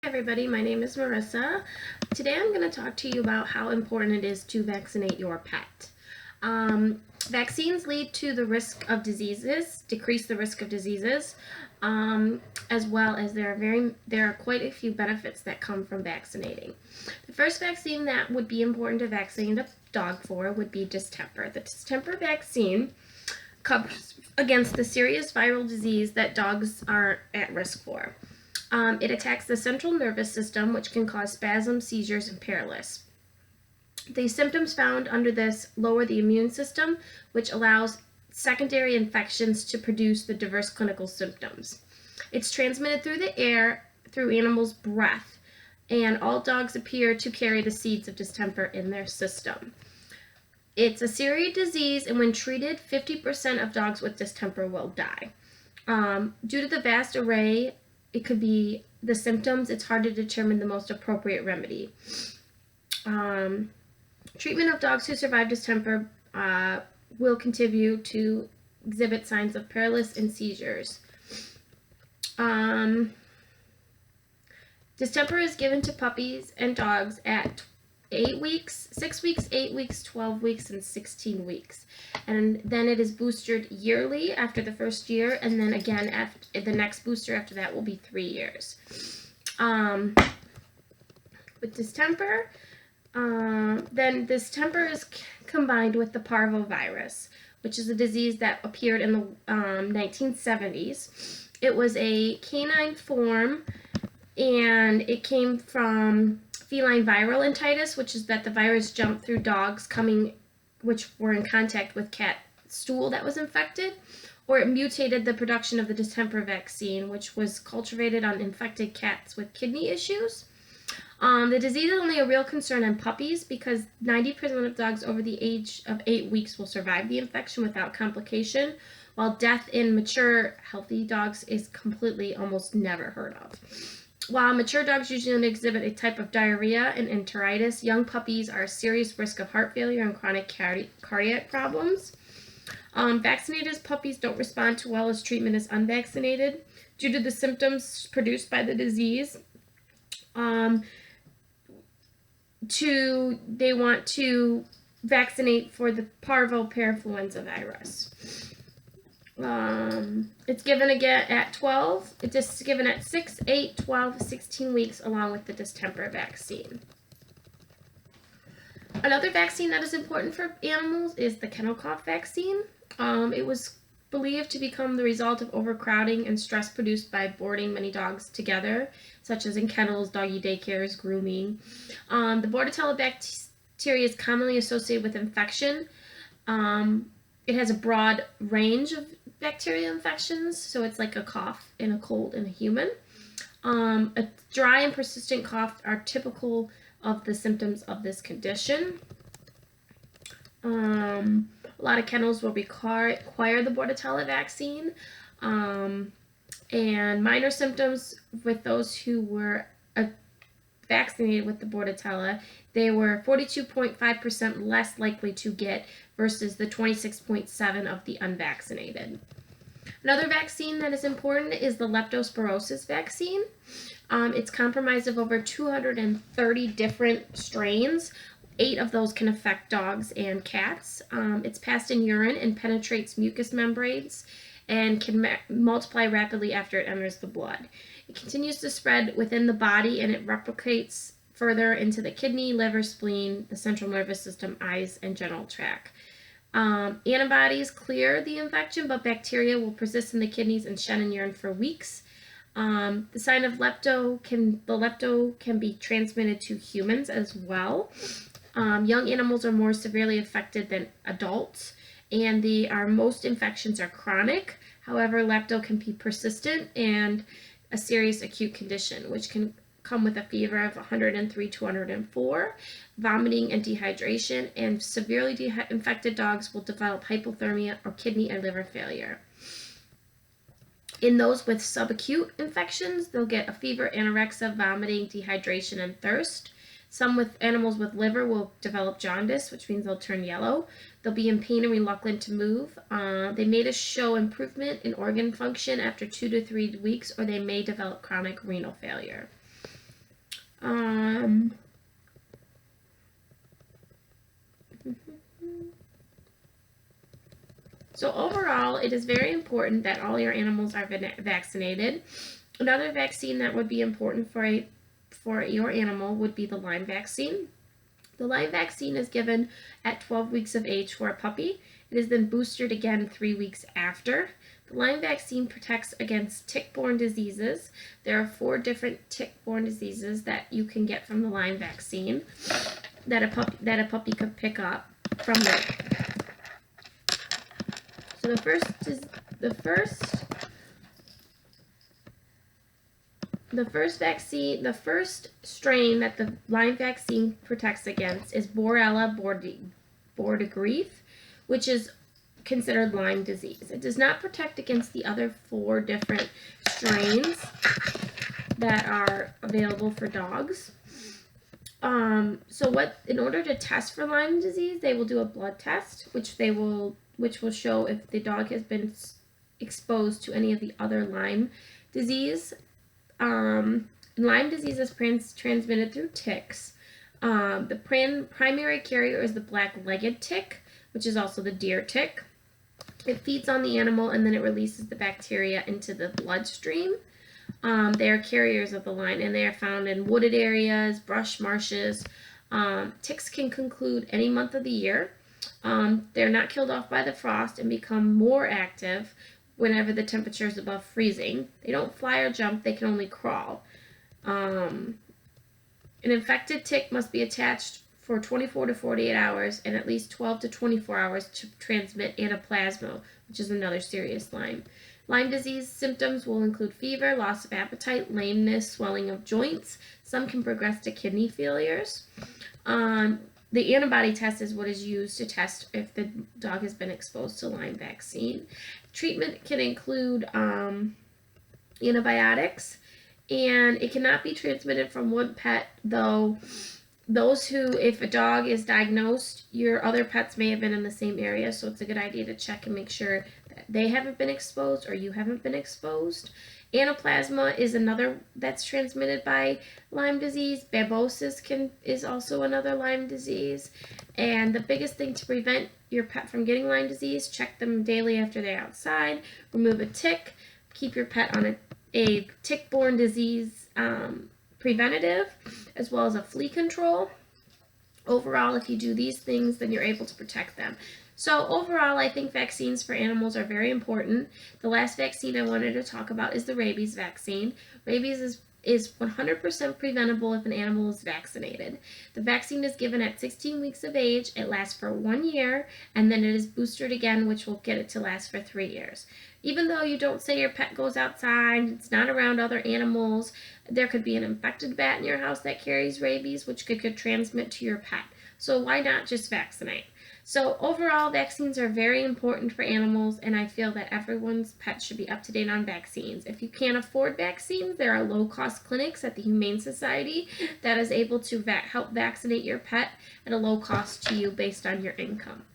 Everybody, my name is Marissa. Today I'm going to talk to you about how important it is to vaccinate your pet. Vaccines lead to the risk of diseases, decrease the risk of diseases, as well as there are quite a few benefits that come from vaccinating. The first vaccine that would be important to vaccinate a dog for would be distemper. The distemper vaccine covers against the serious viral disease that dogs are at risk for. It attacks the central nervous system, which can cause spasms, seizures, and paralysis. The symptoms found under this lower the immune system, which allows secondary infections to produce the diverse clinical symptoms. It's transmitted through the air, through animals' breath, and all dogs appear to carry the seeds of distemper in their system. It's a serious disease, and when treated, 50% of dogs with distemper will die. Due to the vast array, it could be the symptoms, it's hard to determine the most appropriate remedy. Treatment of dogs who survive distemper will continue to exhibit signs of paralysis and seizures. Distemper is given to puppies and dogs at 8 weeks, 6 weeks, 8 weeks, 12 weeks, and 16 weeks. And then it is boosted yearly after the first year, and then again after the next booster after that will be 3 years. With distemper, then distemper is combined with the parvovirus, which is a disease that appeared in the 1970s. It was a canine form, and it came from feline viral entitis, which is that the virus jumped through dogs which were in contact with cat stool that was infected, or it mutated the production of the distemper vaccine, which was cultivated on infected cats with kidney issues. The disease is only a real concern in puppies because 90% of dogs over the age of 8 weeks will survive the infection without complication, while death in mature, healthy dogs is completely almost never heard of. While mature dogs usually exhibit a type of diarrhea and enteritis, young puppies are at serious risk of heart failure and chronic cardiac problems. Vaccinated puppies don't respond too well as treatment is unvaccinated due to the symptoms produced by the disease. They want to vaccinate for the parvovirus virus. It's given again at 12. It's given at 6, 8, 12, 16 weeks along with the distemper vaccine. Another vaccine that is important for animals is the kennel cough vaccine. It was believed to become the result of overcrowding and stress produced by boarding many dogs together, such as in kennels, doggy daycares, grooming. The Bordetella bacteria is commonly associated with infection. It has a broad range of bacterial infections, so it's like a cough and a cold in a human. A dry and persistent cough are typical of the symptoms of this condition. A lot of kennels will require the Bordetella vaccine, and minor symptoms with those who were vaccinated with the Bordetella, they were 42.5% less likely to get versus the 26.7% of the unvaccinated. Another vaccine that is important is the leptospirosis vaccine. It's comprised of over 230 different strains. 8 of those can affect dogs and cats. It's passed in urine and penetrates mucous membranes and can multiply rapidly after it enters the blood. It continues to spread within the body, and it replicates further into the kidney, liver, spleen, the central nervous system, eyes, and genital tract. Antibodies clear the infection, but bacteria will persist in the kidneys and shed in urine for weeks. The sign of lepto can be transmitted to humans as well. Young animals are more severely affected than adults, and most infections are chronic. However, lepto can be persistent and a serious acute condition, which can come with a fever of 103 to 104, vomiting and dehydration, and severely infected dogs will develop hypothermia or kidney and liver failure. In those with subacute infections, they'll get a fever, anorexia, vomiting, dehydration, and thirst. Some with animals with liver will develop jaundice, which means they'll turn yellow. They'll be in pain and reluctant to move. They may show improvement in organ function after 2 to 3 weeks, or they may develop chronic renal failure. So overall, it is very important that all your animals are vaccinated. Another vaccine that would be important for your animal would be the Lyme vaccine. The Lyme vaccine is given at 12 weeks of age for a puppy. It is then boosted again 3 weeks after. The Lyme vaccine protects against tick-borne diseases. There are 4 different tick-borne diseases that you can get from the Lyme vaccine that a puppy could pick up from the. So the first strain that the Lyme vaccine protects against is Borrelia burgdorferi, which is considered Lyme disease. It does not protect against the other 4 different strains that are available for dogs. In order to test for Lyme disease, they will do a blood test, which will show if the dog has been exposed to any of the other Lyme disease. Lyme disease is transmitted through ticks. The primary carrier is the black-legged tick, which is also the deer tick. It feeds on the animal and then it releases the bacteria into the bloodstream. They are carriers of the Lyme, and they are found in wooded areas, brush marshes. Ticks can conclude any month of the year. They're not killed off by the frost and become more active whenever the temperature is above freezing. They don't fly or jump, they can only crawl. An infected tick must be attached for 24 to 48 hours and at least 12 to 24 hours to transmit anaplasma, which is another serious Lyme. Lyme disease symptoms will include fever, loss of appetite, lameness, swelling of joints. Some can progress to kidney failures. The antibody test is what is used to test if the dog has been exposed to Lyme vaccine. Treatment can include antibiotics, and it cannot be transmitted from one pet, though if a dog is diagnosed, your other pets may have been in the same area, so it's a good idea to check and make sure that they haven't been exposed or you haven't been exposed. Anaplasma is another that's transmitted by Lyme disease. Babesiosis is also another Lyme disease. And the biggest thing to prevent your pet from getting Lyme disease, check them daily after they're outside, remove a tick, keep your pet on a tick-borne disease preventative, as well as a flea control. Overall, if you do these things, then you're able to protect them. So overall, I think vaccines for animals are very important. The last vaccine I wanted to talk about is the rabies vaccine. Rabies is 100% preventable if an animal is vaccinated. The vaccine is given at 16 weeks of age. It lasts for 1 year, and then it is boosted again, which will get it to last for 3 years. Even though you don't say your pet goes outside, it's not around other animals, there could be an infected bat in your house that carries rabies, which could transmit to your pet. So why not just vaccinate? So overall, vaccines are very important for animals, and I feel that everyone's pet should be up to date on vaccines. If you can't afford vaccines, there are low-cost clinics at the Humane Society that is able to help vaccinate your pet at a low cost to you based on your income.